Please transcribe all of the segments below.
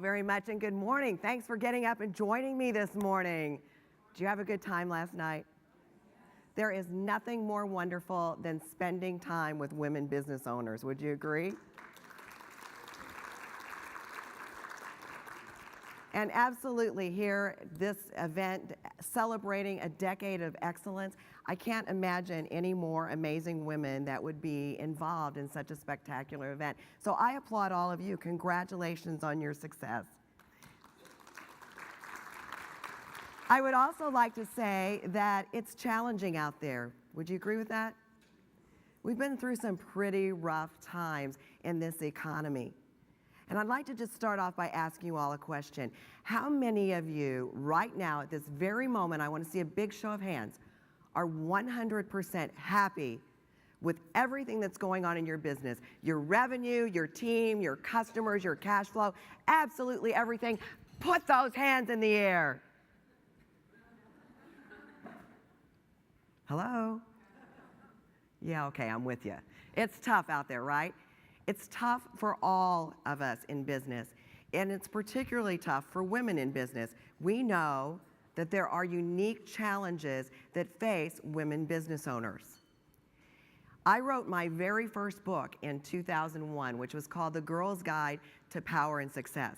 Very much, and good morning. Thanks for getting up and joining me this morning. Did you have a good time last night? There is nothing more wonderful than spending time with women business owners. Would you agree? And absolutely here, this event celebrating a decade of excellence, I can't imagine any more amazing women that would be involved in such a spectacular event. So I applaud all of you. Congratulations on your success. I would also like to say that it's challenging out there. Would you agree with that? We've been through some pretty rough times in this economy. And I'd like to just start off by asking you all a question. How many of you right now at this very moment, I want to see a big show of hands, are 100% happy with everything that's going on in your business? Your revenue, your team, your customers, your cash flow, absolutely everything. Put those hands in the air. Hello? Yeah, okay, I'm with you. It's tough out there, right? It's tough for all of us in business, and it's particularly tough for women in business. We know that there are unique challenges that face women business owners. I wrote my very first book in 2001, which was called The Girl's Guide to Power and Success.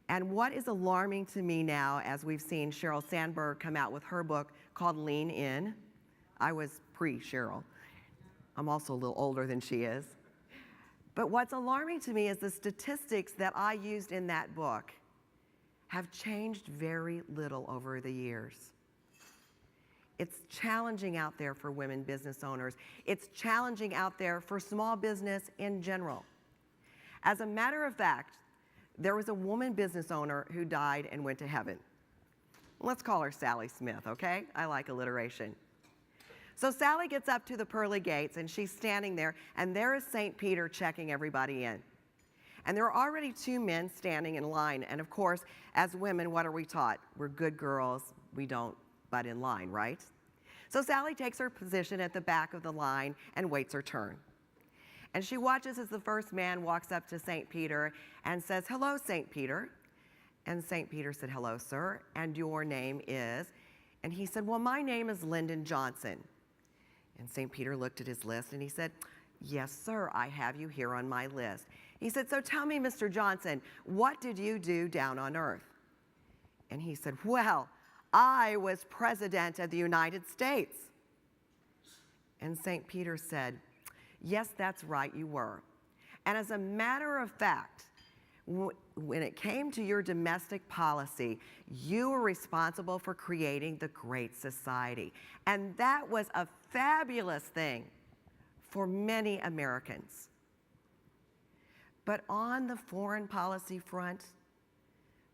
And what is alarming to me now, as we've seen Sheryl Sandberg come out with her book called Lean In. I was pre-Sheryl. I'm also a little older than she is. But what's alarming to me is the statistics that I used in that book have changed very little over the years. It's challenging out there for women business owners. It's challenging out there for small business in general. As a matter of fact, there was a woman business owner who died and went to heaven. Let's call her Sally Smith, okay? I like alliteration. So Sally gets up to the pearly gates, and she's standing there, and there is St. Peter checking everybody in. And there are already two men standing in line, and of course, as women, what are we taught? We're good girls, we don't butt in line, right? So Sally takes her position at the back of the line and waits her turn. And she watches as the first man walks up to St. Peter and says, "Hello, St. Peter." And St. Peter said, "Hello, sir, and your name is?" And he said, "Well, my name is Lyndon Johnson." And St. Peter looked at his list and he said, "Yes, sir, I have you here on my list." He said, "So tell me, Mr. Johnson, what did you do down on earth?" And he said, "Well, I was president of the United States." And St. Peter said, "Yes, that's right, you were. And as a matter of fact, when it came to your domestic policy, you were responsible for creating the Great Society. And that was a fabulous thing for many Americans. But on the foreign policy front,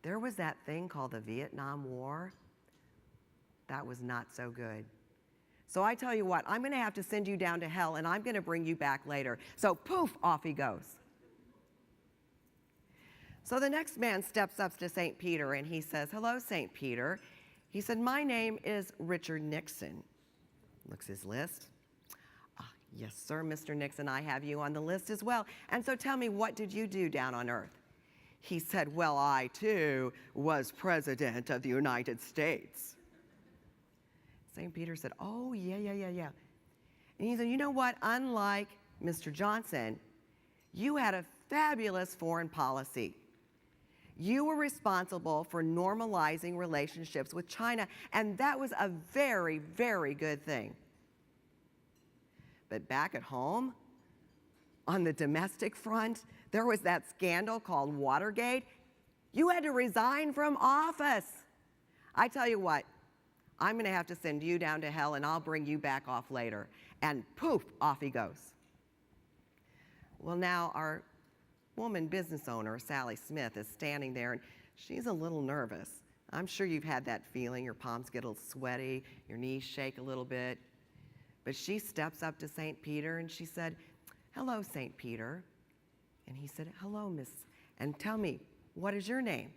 there was that thing called the Vietnam War. That was not so good. So I tell you what, I'm going to have to send you down to hell, and I'm going to bring you back later." So poof, off he goes. So the next man steps up to St. Peter and he says, "Hello, St. Peter." He said, "My name is Richard Nixon." Looks his list. "Yes, sir, Mr. Nixon, I have you on the list as well. And so tell me, what did you do down on earth?" He said, "Well, I too was president of the United States." St. Peter said, "Oh, yeah. And he said, "You know what? Unlike Mr. Johnson, you had a fabulous foreign policy. You were responsible for normalizing relationships with China, and that was a very, very good thing. But back at home, on the domestic front, there was that scandal called Watergate. You had to resign from office. I tell you what, I'm going to have to send you down to hell, and I'll bring you back off later." And poof, off he goes. Well, now our woman business owner, Sally Smith, is standing there, and she's a little nervous. I'm sure you've had that feeling. Your palms get a little sweaty, your knees shake a little bit. But she steps up to St. Peter and she said, "Hello, St. Peter." And he said, "Hello, Miss, and tell me, what is your name?"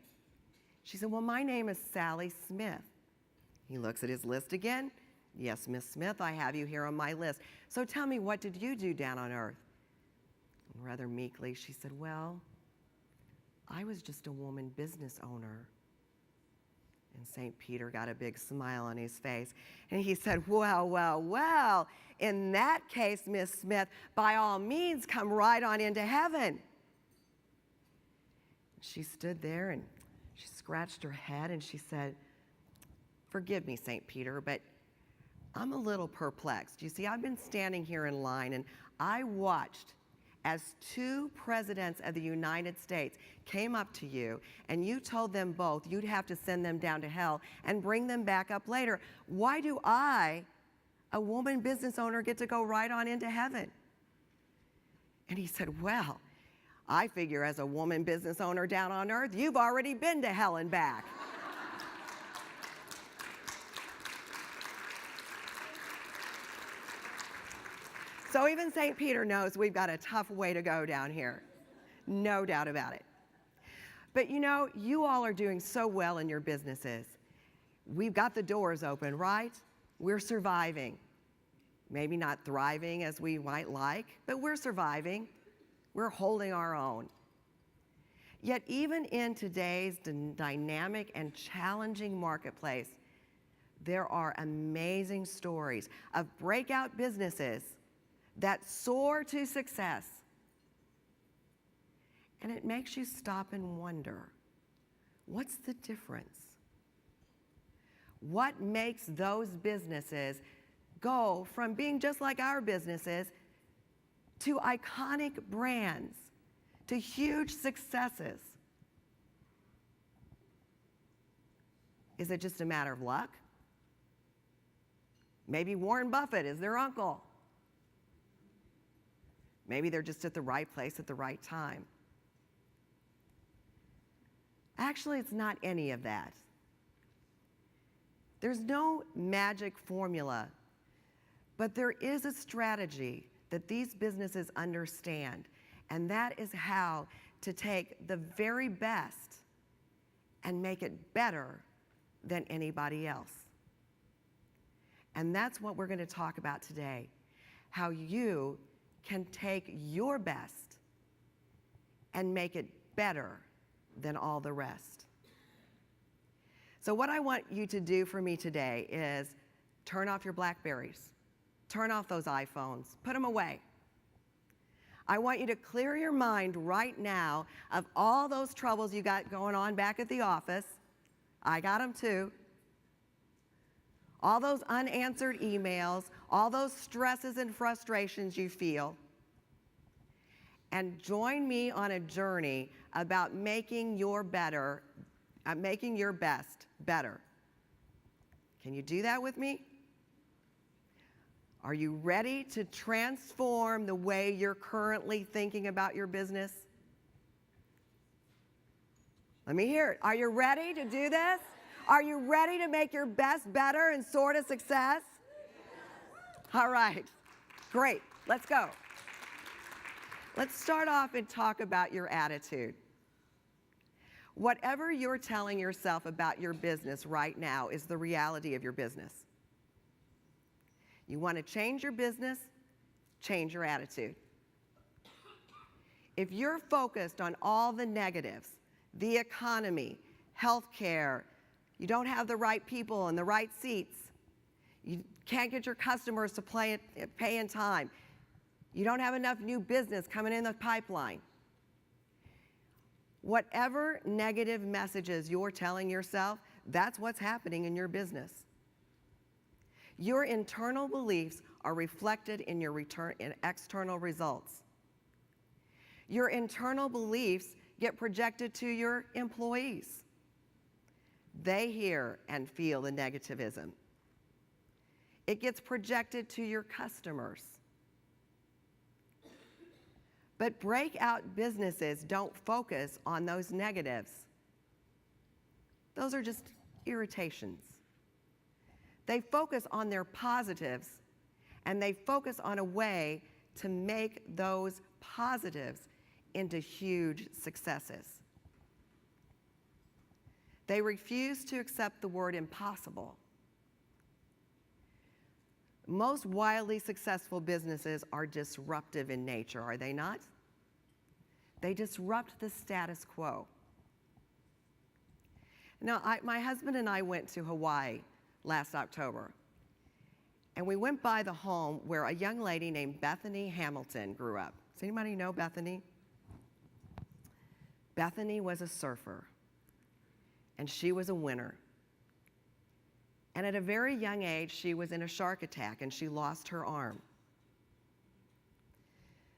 She said, "Well, my name is Sally Smith." He looks at his list again. "Yes, Miss Smith, I have you here on my list. So tell me, what did you do down on earth?" And rather meekly, she said, "Well, I was just a woman business owner. And St. Peter got a big smile on his face. And he said, well, well, well, in that case, Miss Smith, by all means, come right on into heaven. She stood there and she scratched her head and she said, forgive me, St. Peter, but I'm a little perplexed. You see, I've been standing here in line and I watched as 2 presidents of the United States came up to you and you told them both you'd have to send them down to hell and bring them back up later. Why do I, a woman business owner, get to go right on into heaven? And he said, well, I figure as a woman business owner down on earth, you've already been to hell and back. So even St. Peter knows we've got a tough way to go down here. No doubt about it. But you know, you all are doing so well in your businesses. We've got the doors open, right? We're surviving. Maybe not thriving as we might like, but we're surviving. We're holding our own. Yet even in today's dynamic and challenging marketplace, there are amazing stories of breakout businesses that soar to success. And it makes you stop and wonder, what's the difference? What makes those businesses go from being just like our businesses to iconic brands, to huge successes? Is it just a matter of luck? Maybe Warren Buffett is their uncle. Maybe they're just at the right place at the right time. Actually, it's not any of that. There's no magic formula, but there is a strategy that these businesses understand, and that is how to take the very best and make it better than anybody else. And that's what we're going to talk about today, how you can take your best and make it better than all the rest. So what I want you to do for me today is turn off your Blackberries, turn off those iPhones, put them away. I want you to clear your mind right now of all those troubles you got going on back at the office. I got them too. All those unanswered emails, all those stresses and frustrations you feel, and join me on a journey about making your best better. Can you do that with me? Are you ready to transform the way you're currently thinking about your business? Let me hear it. Are you ready to do this? Are you ready to make your best better and soar to success? All right, great, let's go. Let's start off and talk about your attitude. Whatever you're telling yourself about your business right now is the reality of your business. You want to change your business, change your attitude. If you're focused on all the negatives, the economy, healthcare, you don't have the right people in the right seats, you can't get your customers to pay in time, you don't have enough new business coming in the pipeline. Whatever negative messages you're telling yourself, that's what's happening in your business. Your internal beliefs are reflected in your external results. Your internal beliefs get projected to your employees. They hear and feel the negativism. It gets projected to your customers. But breakout businesses don't focus on those negatives. Those are just irritations. They focus on their positives, and they focus on a way to make those positives into huge successes. They refuse to accept the word impossible. Most wildly successful businesses are disruptive in nature, are they not? They disrupt the status quo. Now, my husband and I went to Hawaii last October, and we went by the home where a young lady named Bethany Hamilton grew up. Does anybody know Bethany? Bethany was a surfer, and she was a winner. And at a very young age, she was in a shark attack, and she lost her arm.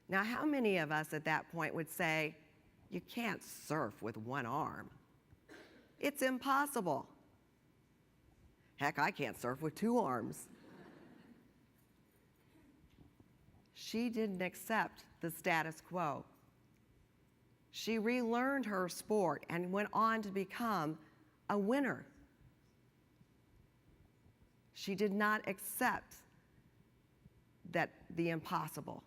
Now, how many of us at that point would say, you can't surf with one arm? It's impossible. Heck, I can't surf with two arms. She didn't accept the status quo. She relearned her sport and went on to become a winner. She did not accept the impossible.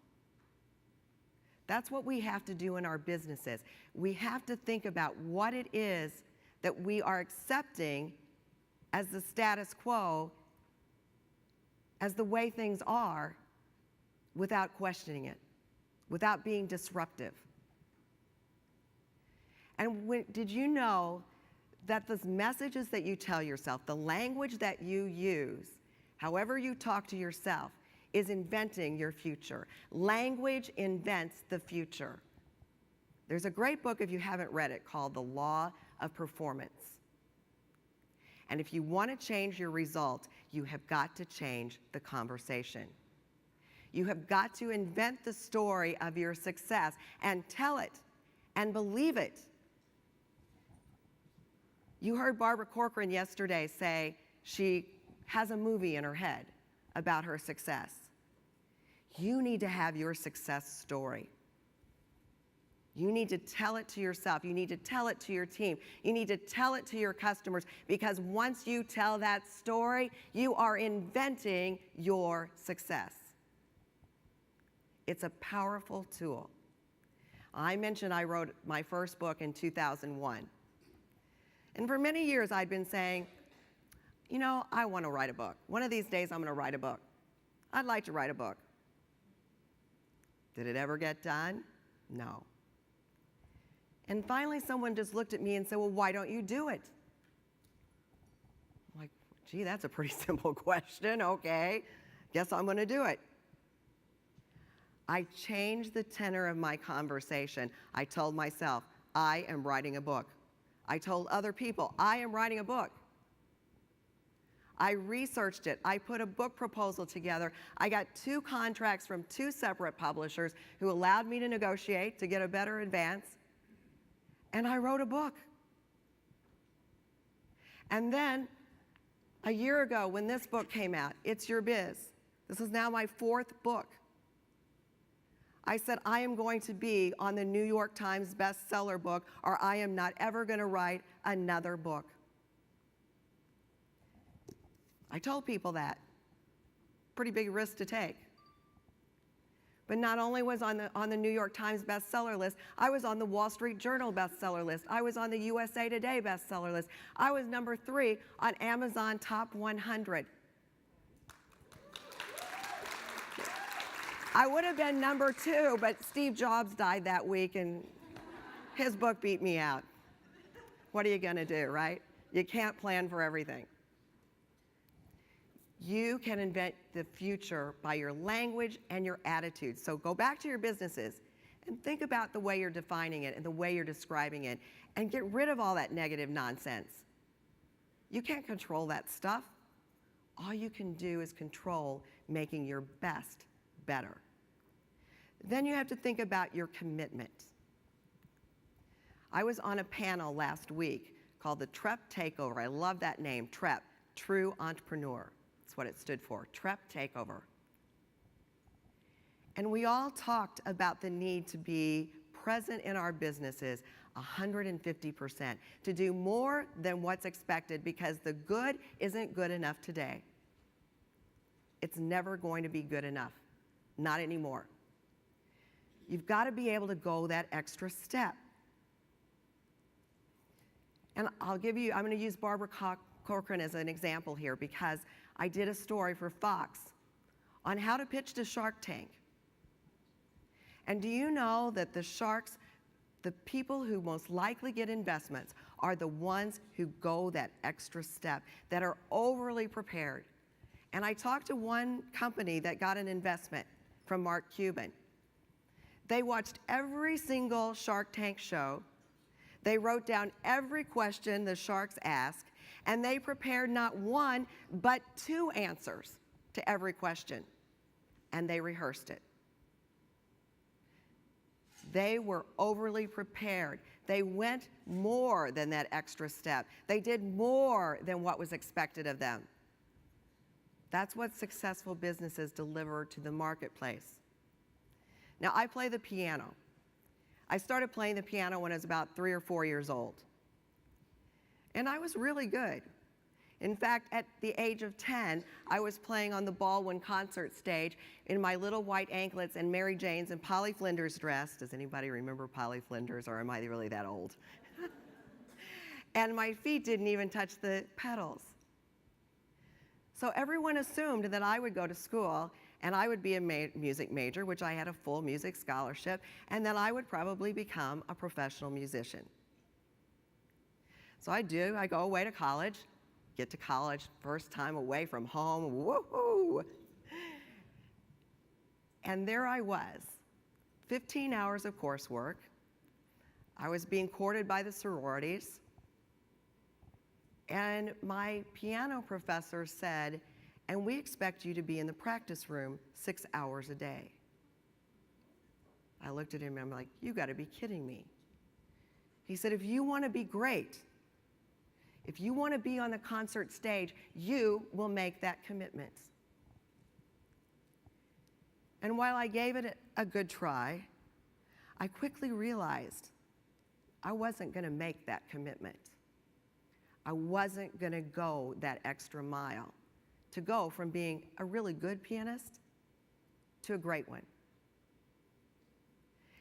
That's what we have to do in our businesses. We have to think about what it is that we are accepting as the status quo, as the way things are, without questioning it, without being disruptive. And did you know that the messages that you tell yourself, the language that you use, however you talk to yourself, is inventing your future? Language invents the future. There's a great book, if you haven't read it, called The Law of Performance. And if you want to change your result, you have got to change the conversation. You have got to invent the story of your success and tell it and believe it. You heard Barbara Corcoran yesterday say she has a movie in her head about her success. You need to have your success story. You need to tell it to yourself. You need to tell it to your team. You need to tell it to your customers, because once you tell that story, you are inventing your success. It's a powerful tool. I mentioned I wrote my first book in 2001. And for many years I'd been saying, you know, I want to write a book. One of these days I'm going to write a book. I'd like to write a book. Did it ever get done? No. And finally someone just looked at me and said, well, why don't you do it? I'm like, gee, that's a pretty simple question. Okay, guess I'm going to do it. I changed the tenor of my conversation. I told myself, I am writing a book. I told other people, I am writing a book. I researched it. I put a book proposal together. I got 2 contracts from 2 separate publishers who allowed me to negotiate to get a better advance. And I wrote a book. And then a year ago when this book came out, It's Your Biz, this is now my 4th book, I said, I am going to be on the New York Times bestseller book, or I am not ever going to write another book. I told people that. Pretty big risk to take. But not only was on the New York Times bestseller list, I was on the Wall Street Journal bestseller list. I was on the USA Today bestseller list. I was number 3 on Amazon Top 100. I would have been number 2, but Steve Jobs died that week and his book beat me out. What are you going to do, right? You can't plan for everything. You can invent the future by your language and your attitude. So go back to your businesses and think about the way you're defining it and the way you're describing it, and get rid of all that negative nonsense. You can't control that stuff. All you can do is control making your best better. Then you have to think about your commitment. I was on a panel last week called the TREP Takeover. I love that name, TREP, True Entrepreneur. That's what it stood for, TREP Takeover. And we all talked about the need to be present in our businesses 150%, to do more than what's expected, because the good isn't good enough today. It's never going to be good enough. Not anymore. You've got to be able to go that extra step. And I'm going to use Barbara Corcoran as an example here, because I did a story for Fox on how to pitch to Shark Tank. And do you know that the sharks The people who most likely get investments are the ones who go that extra step, that are overly prepared. And I talked to one company that got an investment from Mark Cuban. They watched every single Shark Tank show. They wrote down every question the sharks asked, and they prepared not one, but 2 answers to every question, and they rehearsed it. They were overly prepared. They went more than that extra step. They did more than what was expected of them. That's what successful businesses deliver to the marketplace. Now, I play the piano. I started playing the piano when I was about 3 or 4 years old. And I was really good. In fact, at the age of 10, I was playing on the Baldwin concert stage in my little white anklets and Mary Jane's and Polly Flinders dress. Does anybody remember Polly Flinders, or am I really that old? And my feet didn't even touch the pedals. So everyone assumed that I would go to school and I would be a music major, which I had a full music scholarship, and that I would probably become a professional musician. So I go away to college, get to college, first time away from home, woohoo! And there I was, 15 hours of coursework. I was being courted by the sororities. And my piano professor said, and we expect you to be in the practice room 6 hours a day. I looked at him and I'm like, you gotta be kidding me. He said, if you wanna be great, if you wanna be on the concert stage, you will make that commitment. And while I gave it a good try, I quickly realized I wasn't gonna make that commitment. I wasn't gonna go that extra mile to go from being a really good pianist to a great one.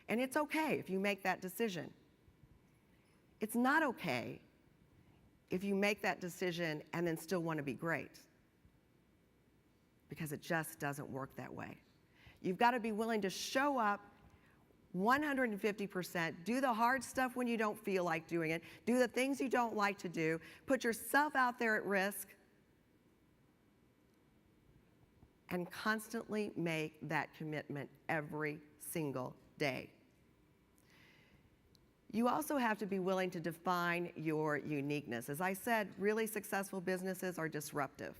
And it's okay if you make that decision. It's not okay if you make that decision and then still want to be great, because it just doesn't work that way. You've got to be willing to show up 150%, do the hard stuff when you don't feel like doing it, do the things you don't like to do, put yourself out there at risk, and constantly make that commitment every single day. You also have to be willing to define your uniqueness. As I said, really successful businesses are disruptive.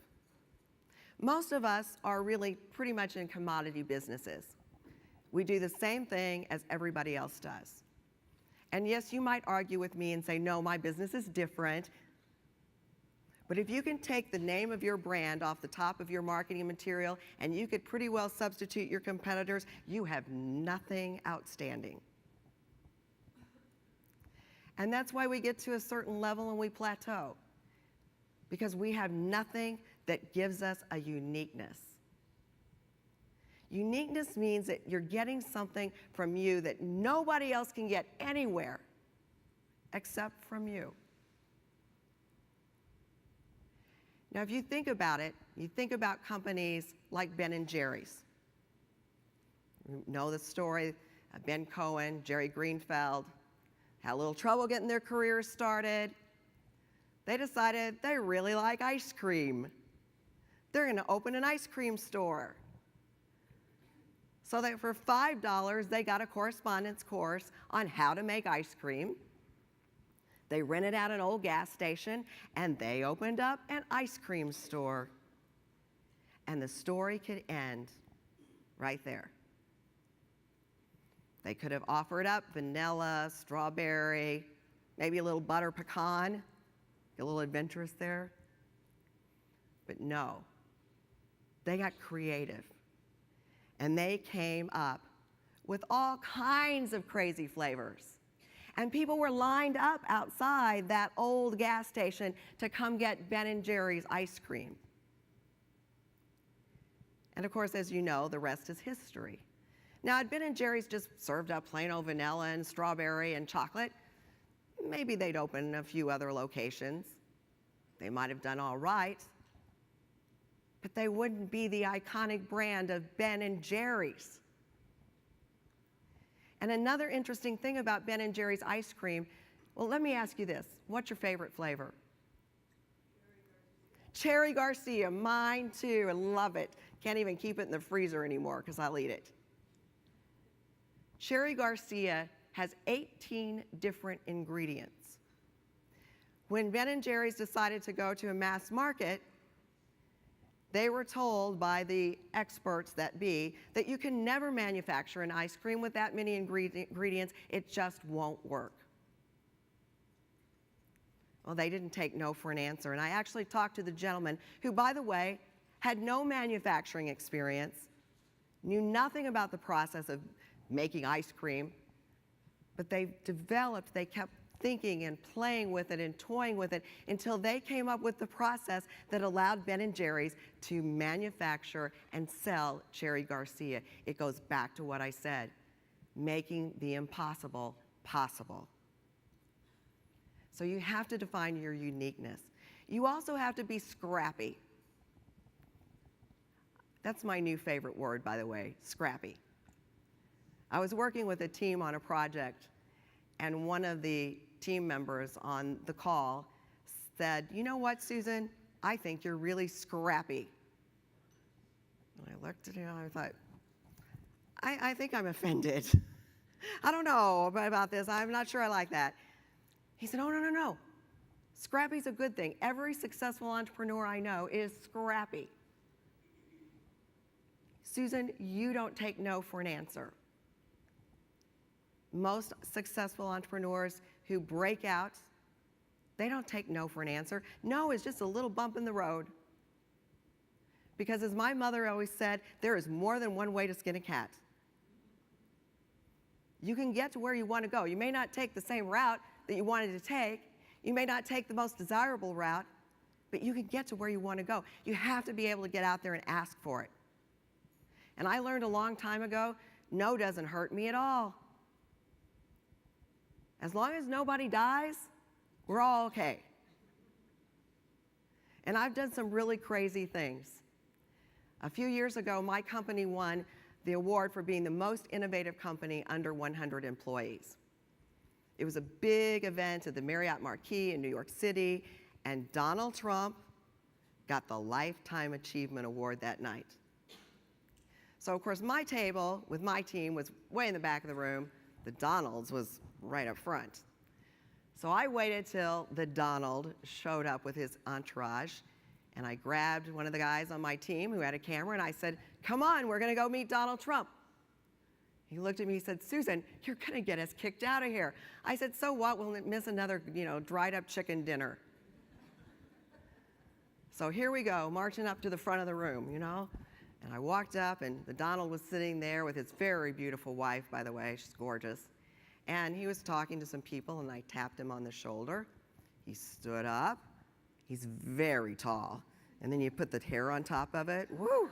Most of us are really pretty much in commodity businesses. We do the same thing as everybody else does. And yes, you might argue with me and say, no, my business is different. But if you can take the name of your brand off the top of your marketing material and you could pretty well substitute your competitors, you have nothing outstanding. And that's why we get to a certain level and we plateau, because we have nothing that gives us a uniqueness. Uniqueness means that you're getting something from you that nobody else can get anywhere except from you. Now, if you think about it, you think about companies like Ben & Jerry's. You know the story of Ben Cohen, Jerry Greenfeld, had a little trouble getting their careers started. They decided they really like ice cream. They're gonna open an ice cream store. So that for $5, they got a correspondence course on how to make ice cream. They rented out an old gas station and they opened up an ice cream store. And the story could end right there. They could have offered up vanilla, strawberry, maybe a little butter pecan, a little adventurous there. But no, they got creative. And they came up with all kinds of crazy flavors. And people were lined up outside that old gas station to come get Ben & Jerry's ice cream. And of course, as you know, the rest is history. Now, had Ben & Jerry's just served up plain old vanilla and strawberry and chocolate, maybe they'd open a few other locations. They might have done all right, but they wouldn't be the iconic brand of Ben & Jerry's. And another interesting thing about Ben & Jerry's ice cream, well, let me ask you this. What's your favorite flavor? Cherry Garcia, mine too. I love it. Can't even keep it in the freezer anymore because I'll eat it. Cherry Garcia has 18 different ingredients. When Ben & Jerry's decided to go to a mass market, they were told by the experts that be that you can never manufacture an ice cream with that many ingredients. It just won't work. Well, they didn't take no for an answer. And I actually talked to the gentleman who, by the way, had no manufacturing experience, knew nothing about the process of making ice cream, but they kept thinking and playing with it and toying with it until they came up with the process that allowed Ben & Jerry's to manufacture and sell Cherry Garcia. It goes back to what I said, making the impossible possible. So you have to define your uniqueness. You also have to be scrappy. That's my new favorite word, by the way, scrappy. I was working with a team on a project, and one of the team members on the call said, "You know what, Susan? I think you're really scrappy." And I looked at him and I thought, I think I'm offended. I don't know about this. I'm not sure I like that. He said, "Oh, no. Scrappy's a good thing. Every successful entrepreneur I know is scrappy." Susan, you don't take no for an answer. Most successful entrepreneurs who break out, they don't take no for an answer. No is just a little bump in the road. Because as my mother always said, there is more than one way to skin a cat. You can get to where you want to go. You may not take the same route that you wanted to take. You may not take the most desirable route, but you can get to where you want to go. You have to be able to get out there and ask for it. And I learned a long time ago, no doesn't hurt me at all. As long as nobody dies, we're all okay. And I've done some really crazy things. A few years ago, my company won the award for being the most innovative company under 100 employees. It was a big event at the Marriott Marquis in New York City, and Donald Trump got the Lifetime Achievement Award that night. So, of course, my table with my team was way in the back of the room. The Donald's was right up front. So I waited till the Donald showed up with his entourage, and I grabbed one of the guys on my team who had a camera, and I said, "Come on, we're going to go meet Donald Trump." He looked at me, he said, "Susan, you're going to get us kicked out of here." I said, "So what? We'll miss another, dried up chicken dinner." So here we go, marching up to the front of the room, And I walked up, and the Donald was sitting there with his very beautiful wife, by the way. She's gorgeous. And he was talking to some people, and I tapped him on the shoulder. He stood up. He's very tall. And then you put the hair on top of it. Woo!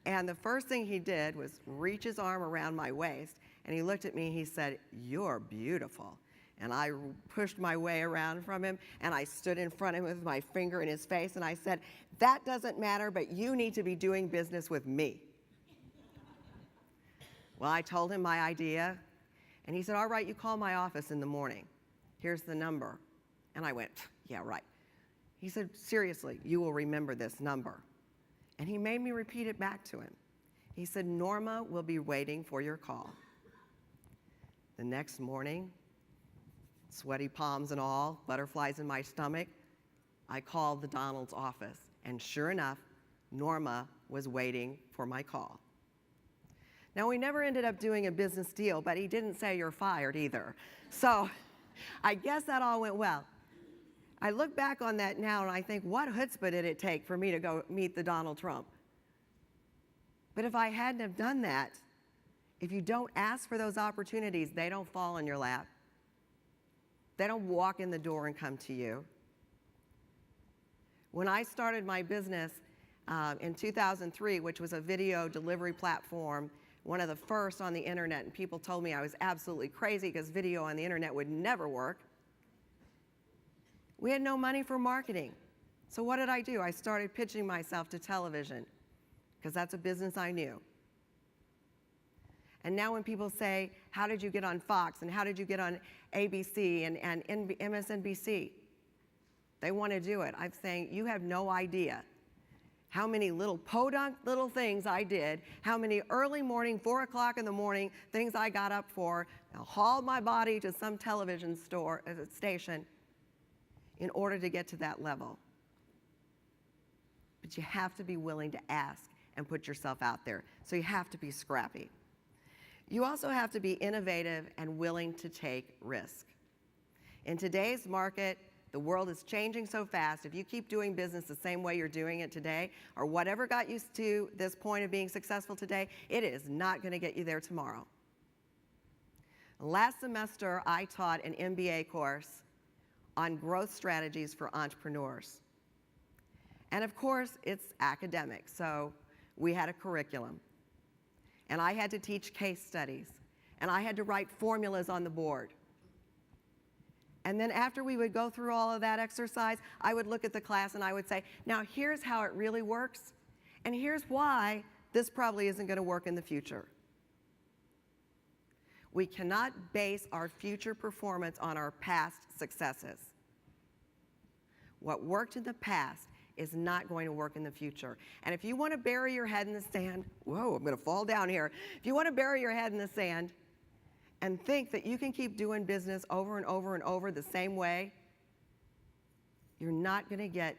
And the first thing he did was reach his arm around my waist, and he looked at me, and he said, "You're beautiful." And I pushed my way around from him, and I stood in front of him with my finger in his face, and I said, "That doesn't matter, but you need to be doing business with me." Well, I told him my idea, and he said, "All right, you call my office in the morning. Here's the number." And I went, "Yeah, right." He said, "Seriously, you will remember this number." And he made me repeat it back to him. He said, "Norma will be waiting for your call." The next morning, sweaty palms and all, butterflies in my stomach, I called the Donald's office. And sure enough, Norma was waiting for my call. Now, we never ended up doing a business deal, but he didn't say you're fired either. So I guess that all went well. I look back on that now and I think, what chutzpah did it take for me to go meet the Donald Trump? But if I hadn't have done that, if you don't ask for those opportunities, they don't fall in your lap. They don't walk in the door and come to you. When I started my business in 2003, which was a video delivery platform, one of the first on the internet, and people told me I was absolutely crazy because video on the internet would never work. We had no money for marketing. So what did I do? I started pitching myself to television because that's a business I knew. And now when people say, how did you get on Fox and how did you get on ABC and MSNBC? They want to do it. I'm saying, you have no idea how many little podunk little things I did, how many early morning, 4 o'clock in the morning, things I got up for, hauled my body to some television station in order to get to that level. But you have to be willing to ask and put yourself out there. So you have to be scrappy. You also have to be innovative and willing to take risk. In today's market, the world is changing so fast. If you keep doing business the same way you're doing it today, or whatever got you to this point of being successful today, it is not going to get you there tomorrow. Last semester, I taught an MBA course on growth strategies for entrepreneurs. And of course, it's academic, so we had a curriculum. And I had to teach case studies, and I had to write formulas on the board. And then after we would go through all of that exercise, I would look at the class and I would say, now here's how it really works, and here's why this probably isn't going to work in the future. We cannot base our future performance on our past successes. What worked in the past is not going to work in the future. And if you want to bury your head in the sand, whoa, I'm going to fall down here. If you want to bury your head in the sand and think that you can keep doing business over and over and over the same way, you're not going to get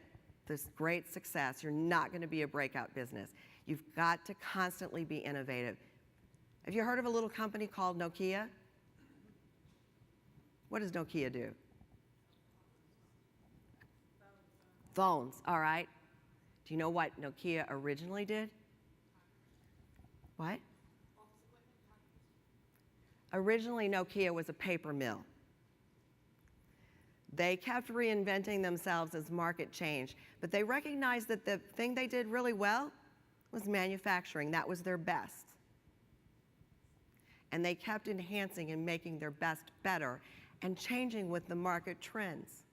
this great success. You're not going to be a breakout business. You've got to constantly be innovative. Have you heard of a little company called Nokia? What does Nokia do? Phones, all right. Do you know what Nokia originally did? What? Originally, Nokia was a paper mill. They kept reinventing themselves as market changed, but they recognized that the thing they did really well was manufacturing. That was their best. And they kept enhancing and making their best better and changing with the market trends.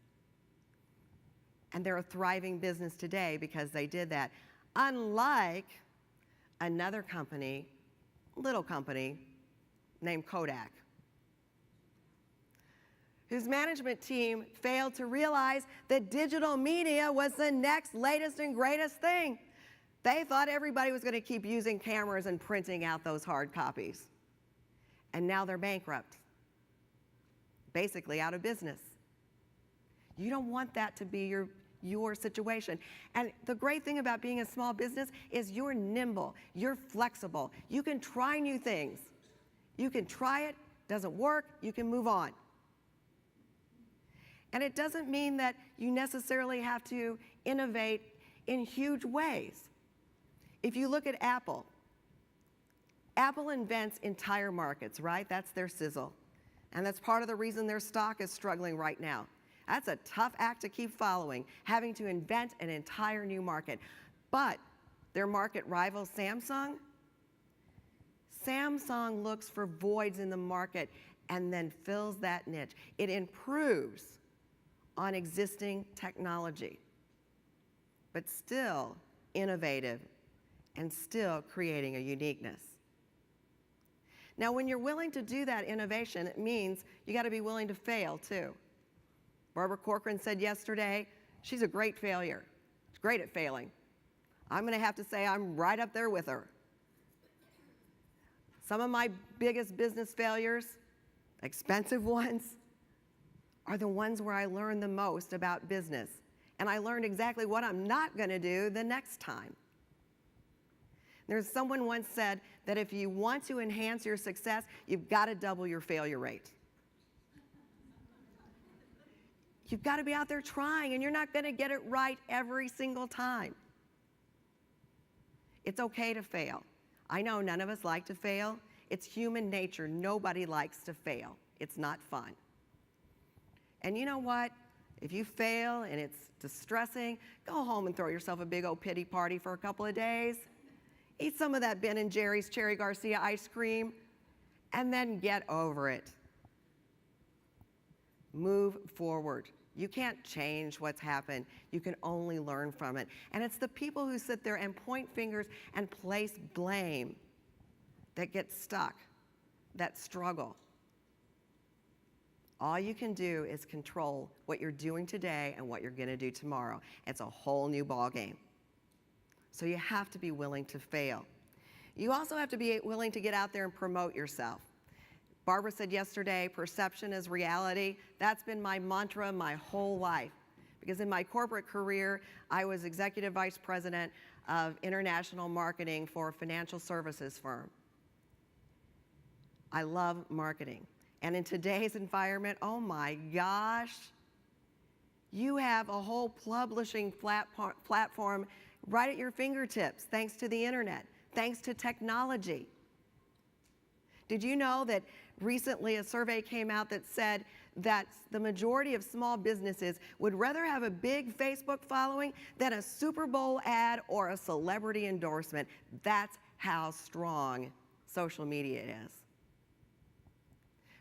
And they're a thriving business today because they did that. Unlike another company, little company, named Kodak, whose management team failed to realize that digital media was the next latest and greatest thing. They thought everybody was going to keep using cameras and printing out those hard copies. And now they're bankrupt, basically out of business. You don't want that to be your situation. And the great thing about being a small business is you're nimble, you're flexible. You can try new things. You can try it, doesn't work, you can move on. And it doesn't mean that you necessarily have to innovate in huge ways. If you look at Apple, Apple invents entire markets, right? That's their sizzle. And that's part of the reason their stock is struggling right now. That's a tough act to keep following, having to invent an entire new market. But their market rival, Samsung looks for voids in the market and then fills that niche. It improves on existing technology, but still innovative and still creating a uniqueness. Now, when you're willing to do that innovation, it means you got to be willing to fail too. Barbara Corcoran said yesterday, she's a great failure. She's great at failing. I'm going to have to say I'm right up there with her. Some of my biggest business failures, expensive ones, are the ones where I learned the most about business. And I learned exactly what I'm not going to do the next time. There's someone once said that if you want to enhance your success, you've got to double your failure rate. You've got to be out there trying, and you're not going to get it right every single time. It's okay to fail. I know none of us like to fail. It's human nature. Nobody likes to fail. It's not fun. And you know what? If you fail and it's distressing, go home and throw yourself a big old pity party for a couple of days. Eat some of that Ben & Jerry's Cherry Garcia ice cream, and then get over it. Move forward. You can't change what's happened. You can only learn from it. And it's the people who sit there and point fingers and place blame that get stuck. that struggle. All you can do is control what you're doing today and what you're going to do tomorrow. It's a whole new ball game. So you have to be willing to fail. You also have to be willing to get out there and promote yourself. Barbara said yesterday, perception is reality. That's been my mantra my whole life. Because in my corporate career, I was executive vice president of international marketing for a financial services firm. I love marketing. And in today's environment, oh my gosh, you have a whole publishing platform right at your fingertips, thanks to the internet, thanks to technology. Did you know that recently a survey came out that said that the majority of small businesses would rather have a big Facebook following than a Super Bowl ad or a celebrity endorsement? That's how strong social media is.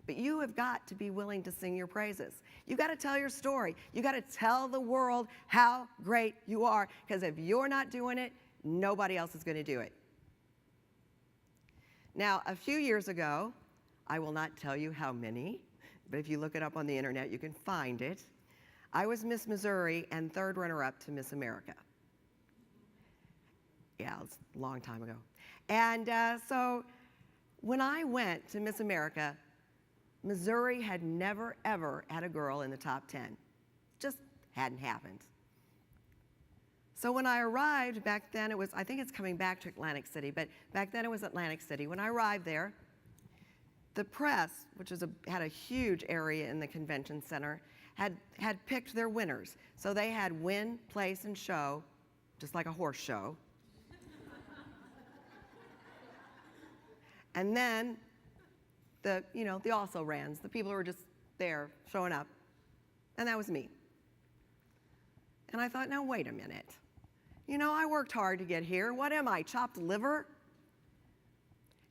But you have got to be willing to sing your praises. You got to tell your story. You got to tell the world how great you are, because if you're not doing it, nobody else is going to do it. Now, a few years ago, I will not tell you how many, but if you look it up on the internet, you can find it. I was Miss Missouri and third runner-up to Miss America. Yeah, it was a long time ago. And so when I went to Miss America, Missouri had never, ever had a girl in the top 10. Just hadn't happened. So when I arrived, back then it was, I think it's coming back to Atlantic City, but back then it was Atlantic City. When I arrived there, the press, which had a huge area in the convention center, had picked their winners. So they had win, place, and show, just like a horse show. And then the also-rans, the people who were just there showing up. And that was me. And I thought, now wait a minute. I worked hard to get here. What am I, chopped liver?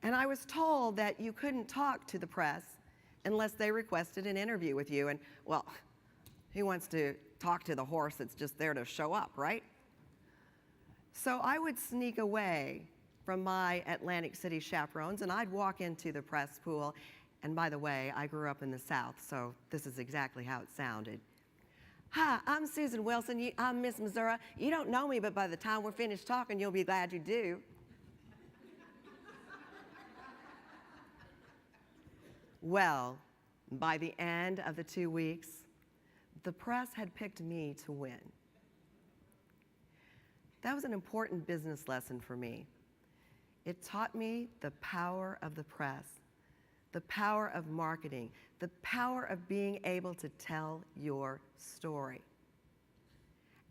And I was told that you couldn't talk to the press unless they requested an interview with you. And, well, who wants to talk to the horse that's just there to show up, right? So I would sneak away from my Atlantic City chaperones, and I'd walk into the press pool. And by the way, I grew up in the South, so this is exactly how it sounded. Hi, I'm Susan Wilson. I'm Miss Missouri. You don't know me, but by the time we're finished talking, you'll be glad you do. Well, by the end of the 2 weeks, the press had picked me to win. That was an important business lesson for me. It taught me the power of the press, the power of marketing, the power of being able to tell your story.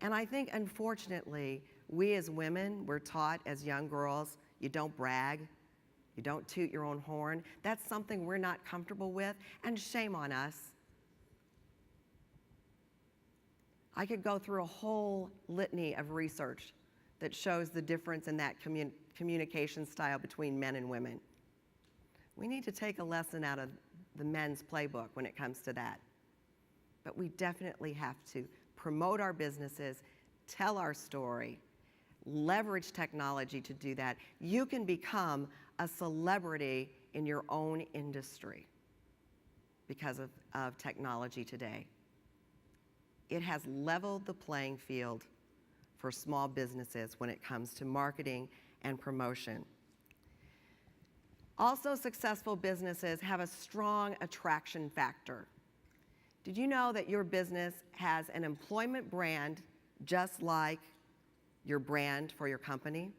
And I think, unfortunately, we as women, we're taught as young girls, you don't brag, you don't toot your own horn. That's something we're not comfortable with, and shame on us. I could go through a whole litany of research that shows the difference in that communication style between men and women. We need to take a lesson out of the men's playbook when it comes to that. But we definitely have to promote our businesses, tell our story, leverage technology to do that. You can become a celebrity in your own industry because of technology today. It has leveled the playing field for small businesses when it comes to marketing and promotion. Also, successful businesses have a strong attraction factor. Did you know that your business has an employment brand just like your brand for your company?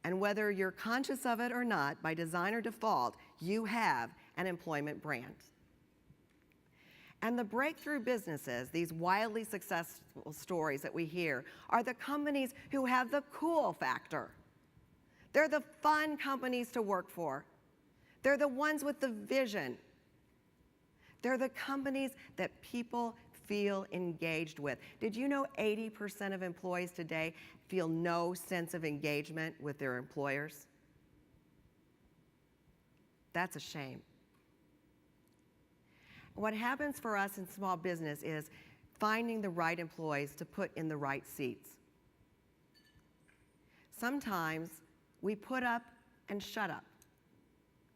And whether you're conscious of it or not, by design or default, you have an employment brand. And the breakthrough businesses, these wildly successful stories that we hear, are the companies who have the cool factor. They're the fun companies to work for. They're the ones with the vision. They're the companies that people feel engaged with. Did you know 80% of employees today feel no sense of engagement with their employers? That's a shame. What happens for us in small business is finding the right employees to put in the right seats. Sometimes we put up and shut up.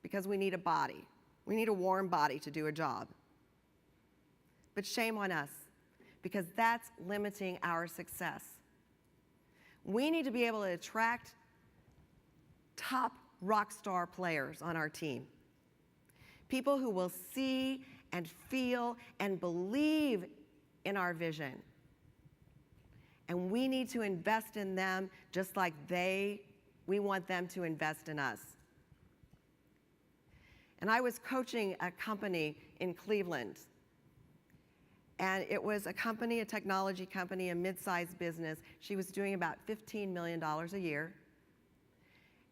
because we need a body. We need a warm body to do a job. But shame on us, because that's limiting our success. We need to be able to attract top rock star players on our team. People who will see and feel and believe in our vision. And we need to invest in them just like we want them to invest in us. And I was coaching a company in Cleveland. And it was a company, a technology company, a mid-sized business. She was doing about $15 million a year.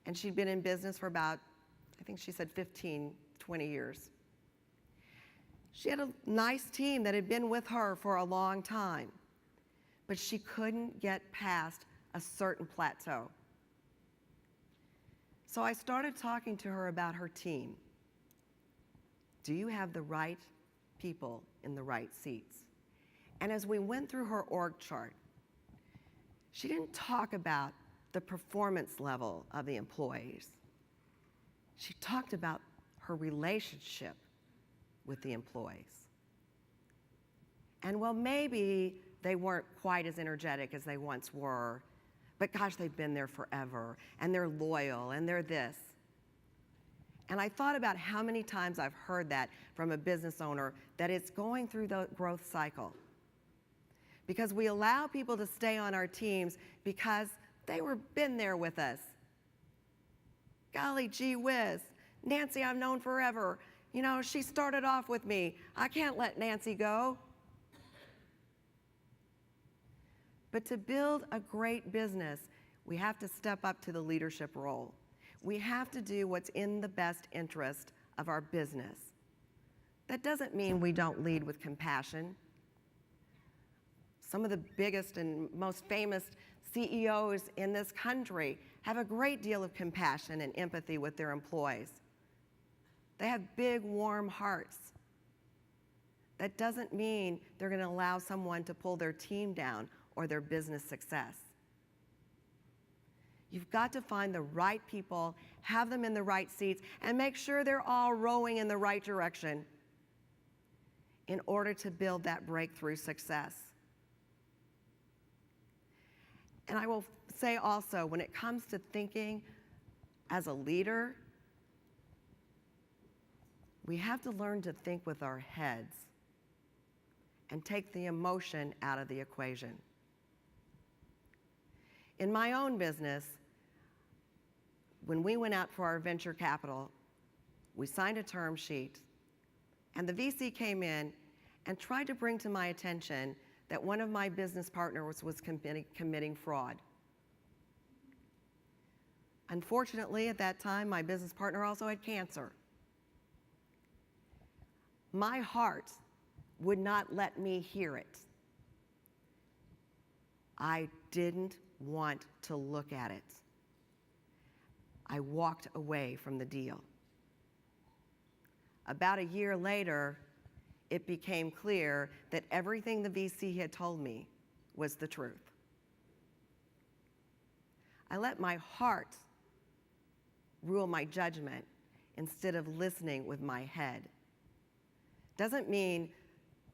And she'd been in business for about, I think she said 15, 20 years. She had a nice team that had been with her for a long time, but she couldn't get past a certain plateau. So I started talking to her about her team. Do you have the right people in the right seats? And as we went through her org chart, she didn't talk about the performance level of the employees. She talked about her relationship with the employees. And well, maybe they weren't quite as energetic as they once were, but gosh, they've been there forever, and they're loyal, and they're this. And I thought about how many times I've heard that from a business owner, that it's going through the growth cycle. Because we allow people to stay on our teams because they were been there with us. Golly gee whiz, Nancy I've known forever. You know, she started off with me. I can't let Nancy go. But to build a great business, we have to step up to the leadership role. We have to do what's in the best interest of our business. That doesn't mean we don't lead with compassion. Some of the biggest and most famous CEOs in this country have a great deal of compassion and empathy with their employees. They have big, warm hearts. That doesn't mean they're going to allow someone to pull their team down or their business success. You've got to find the right people, have them in the right seats, and make sure they're all rowing in the right direction in order to build that breakthrough success. And I will say also, when it comes to thinking as a leader, we have to learn to think with our heads and take the emotion out of the equation. In my own business, when we went out for our venture capital, we signed a term sheet, and the VC came in and tried to bring to my attention that one of my business partners was committing fraud. Unfortunately, at that time, my business partner also had cancer. My heart would not let me hear it. I didn't want to look at it. I walked away from the deal. About a year later, it became clear that everything the VC had told me was the truth. I let my heart rule my judgment instead of listening with my head. Doesn't mean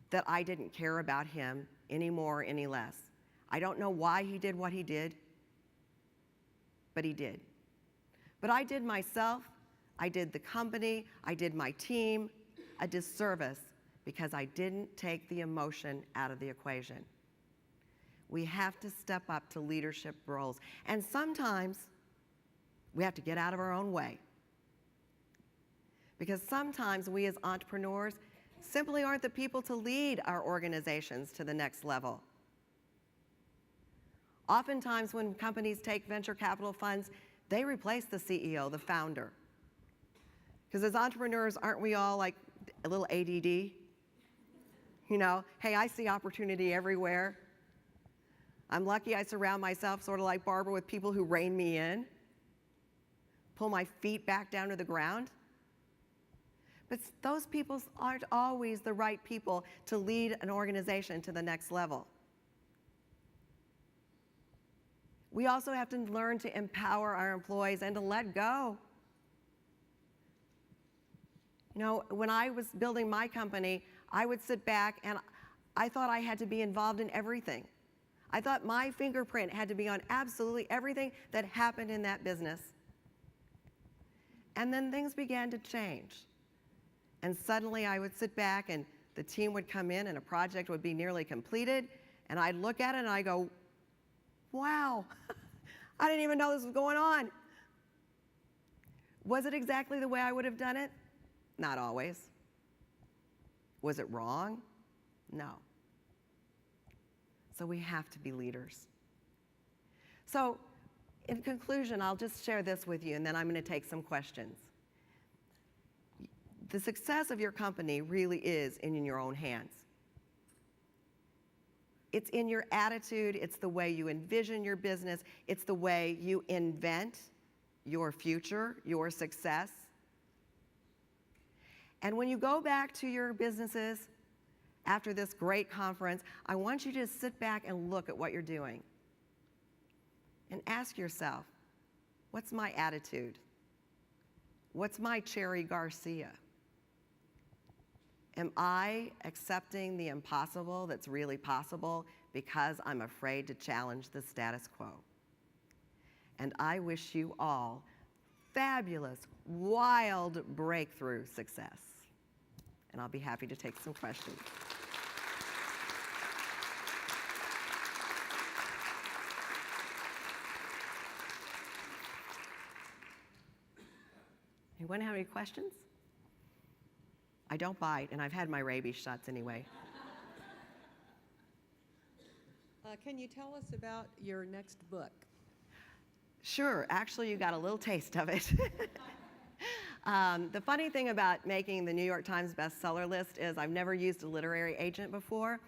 that I didn't care about him any more or any less. I don't know why he did what he did, but he did. But I did myself, I did the company, I did my team a disservice because I didn't take the emotion out of the equation. We have to step up to leadership roles. And sometimes we have to get out of our own way. Because sometimes we as entrepreneurs simply aren't the people to lead our organizations to the next level. Oftentimes when companies take venture capital funds, they replace the CEO, the founder. Because as entrepreneurs, aren't we all like a little ADD? You know, hey, I see opportunity everywhere. I'm lucky I surround myself, sort of like Barbara, with people who rein me in, pull my feet back down to the ground. But those people aren't always the right people to lead an organization to the next level. We also have to learn to empower our employees and to let go. You know, when I was building my company, I would sit back and I thought I had to be involved in everything. I thought my fingerprint had to be on absolutely everything that happened in that business. And then things began to change. And suddenly I would sit back and the team would come in and a project would be nearly completed. And I'd look at it and I go, wow, I didn't even know this was going on. Was it exactly the way I would have done it? Not always. Was it wrong? No. So we have to be leaders. So in conclusion, I'll just share this with you and then I'm going to take some questions. The success of your company really is in your own hands. It's in your attitude, it's the way you envision your business, it's the way you invent your future, your success. And when you go back to your businesses after this great conference, I want you to sit back and look at what you're doing. And ask yourself, what's my attitude? What's my Cherry Garcia? Am I accepting the impossible that's really possible because I'm afraid to challenge the status quo? And I wish you all fabulous, wild breakthrough success. And I'll be happy to take some questions. Anyone have any questions? I don't bite, and I've had my rabies shots anyway. Can you tell us about your next book? Sure. Actually, you got a little taste of it. The funny thing about making the New York Times bestseller list is I've never used a literary agent before,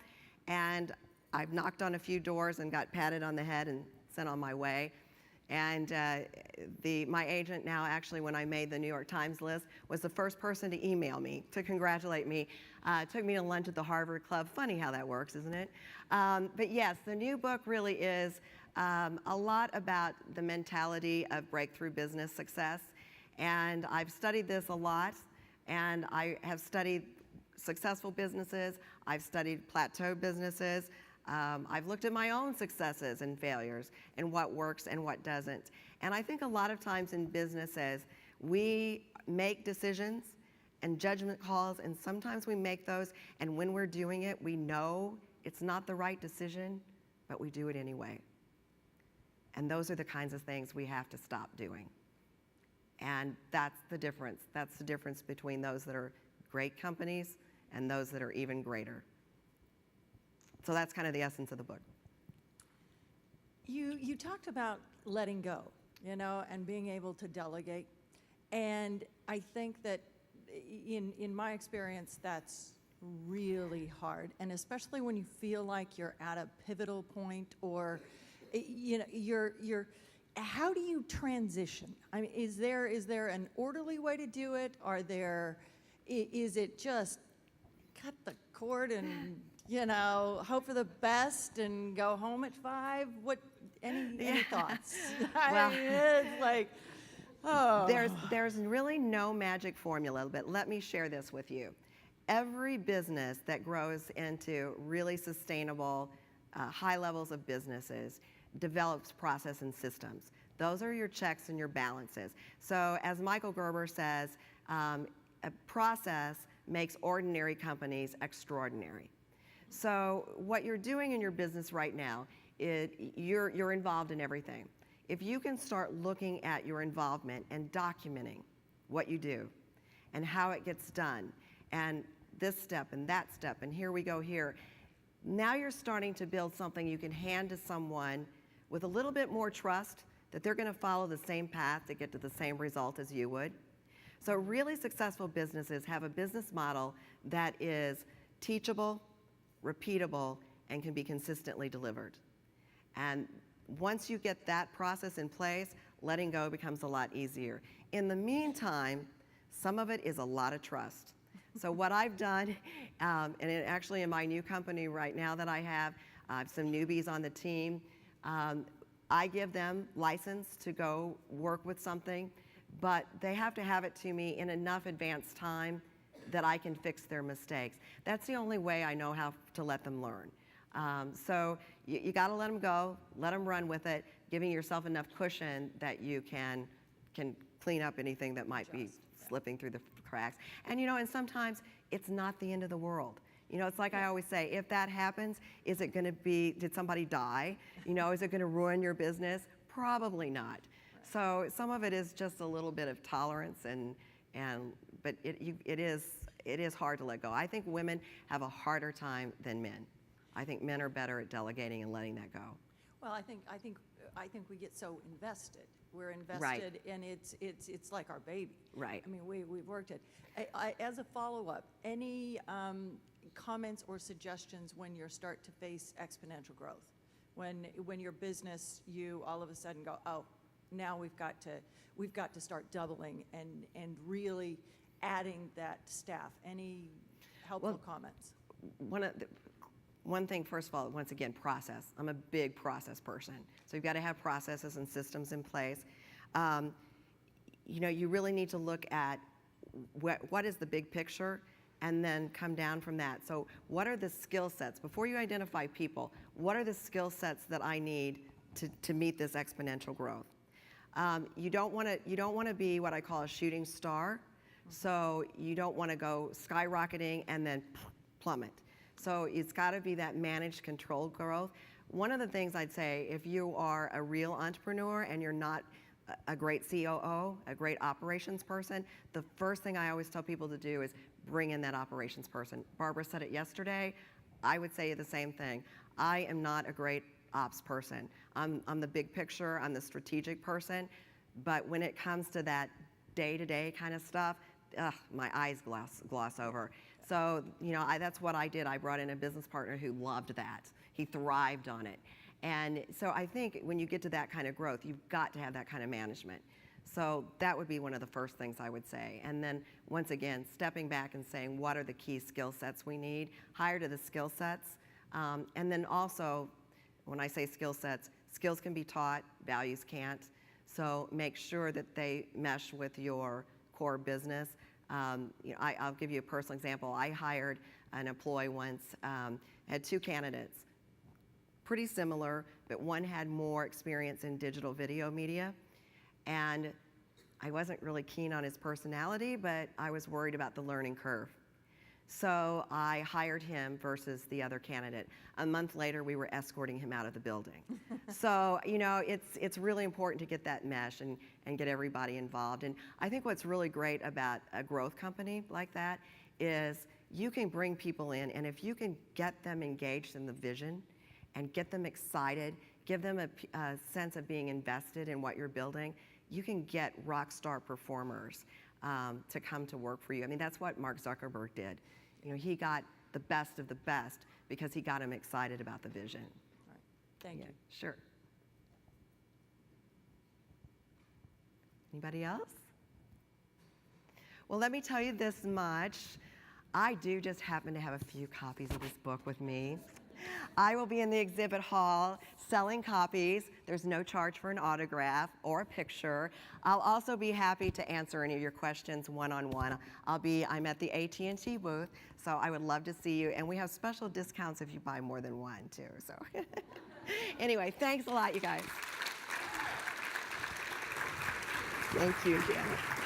and I've knocked on a few doors and got patted on the head and sent on my way. And my agent now, actually, when I made the New York Times list, was the first person to email me to congratulate me. Took me to lunch at the Harvard Club. Funny how that works, isn't it? But yes, the new book really is a lot about the mentality of breakthrough business success. And I've studied this a lot, and I have studied successful businesses. I've studied plateau businesses. I've looked at my own successes and failures and what works and what doesn't. And I think a lot of times in businesses, we make decisions and judgment calls, and sometimes we make those, and when we're doing it, we know it's not the right decision, but we do it anyway. And those are the kinds of things we have to stop doing. And that's the difference. That's the difference between those that are great companies and those that are even greater. So that's kind of the essence of the book. You talked about letting go, and being able to delegate. And I think that in my experience, that's really hard. And especially when you feel like you're at a pivotal point or, you're how do you transition? I mean, is there an orderly way to do it? Is it just cut the cord and hope for the best and go home at 5? Any thoughts? Well, it's like, oh. There's really no magic formula, but let me share this with you. Every business that grows into really sustainable, high levels of businesses develops process and systems. Those are your checks and your balances. So as Michael Gerber says, a process makes ordinary companies extraordinary. So what you're doing in your business right now is you're involved in everything. If you can start looking at your involvement and documenting what you do and how it gets done and this step and that step and here we go here, now you're starting to build something you can hand to someone with a little bit more trust that they're going to follow the same path to get to the same result as you would. So really successful businesses have a business model that is teachable, repeatable, and can be consistently delivered. And once you get that process in place, letting go becomes a lot easier. In the meantime, some of it is a lot of trust. So what I've done, actually in my new company right now that I have some newbies on the team, I give them license to go work with something, but they have to have it to me in enough advance time that I can fix their mistakes. That's the only way I know how to let them learn. So you got to let them go, let them run with it, giving yourself enough cushion that you can clean up anything that might be slipping through the cracks. And and sometimes it's not the end of the world. It's like I always say, if that happens, is it going to be, did somebody die? Is it going to ruin your business? Probably not. So some of it is just a little bit of tolerance, but it is hard to let go. I think women have a harder time than men. I think men are better at delegating and letting that go. Well, I think we get so invested. We're invested, Right. and it's like our baby. Right. I mean, we've worked it. As a follow-up, any comments or suggestions when you start to face exponential growth? When your business, you all of a sudden go, oh, now we've got to start doubling and really adding that staff. Any helpful comments? One thing, first of all, once again, process. I'm a big process person. So you've got to have processes and systems in place. You really need to look at what is the big picture and then come down from that. So what are the skill sets? Before you identify people, what are the skill sets that I need to meet this exponential growth? You don't want to be what I call a shooting star. So you don't want to go skyrocketing and then plummet. So it's got to be that managed, controlled growth. One of the things I'd say, if you are a real entrepreneur and you're not a great COO, a great operations person, the first thing I always tell people to do is bring in that operations person. Barbara said it yesterday. I would say the same thing. I am not a great ops person. I'm the big picture, I'm the strategic person, but when it comes to that day-to-day kind of stuff, my eyes gloss over. So, that's what I did. I brought in a business partner who loved that. He thrived on it. And so I think when you get to that kind of growth, you've got to have that kind of management. So that would be one of the first things I would say. And then once again, stepping back and saying, what are the key skill sets we need? Hire to the skill sets. And then also, when I say skill sets, skills can be taught, values can't. So make sure that they mesh with your core business. I'll give you a personal example. I hired an employee once, had two candidates, pretty similar, but one had more experience in digital video media. And I wasn't really keen on his personality, but I was worried about the learning curve. So I hired him versus the other candidate. A month later, we were escorting him out of the building. So, it's really important to get that mesh and get everybody involved. And I think what's really great about a growth company like that is you can bring people in, and if you can get them engaged in the vision and get them excited, give them a sense of being invested in what you're building, you can get rock star performers to come to work for you. I mean, that's what Mark Zuckerberg did. He got the best of the best because he got him excited about the vision. All right. Thank you. Sure. Anybody else? Well, let me tell you this much. I do just happen to have a few copies of this book with me. I will be in the exhibit hall selling copies. There's no charge for an autograph or a picture. I'll also be happy to answer any of your questions one-on-one. I'm at the AT&T booth, so I would love to see you. And we have special discounts if you buy more than one, too. So anyway, thanks a lot, you guys. Thank you, Janet.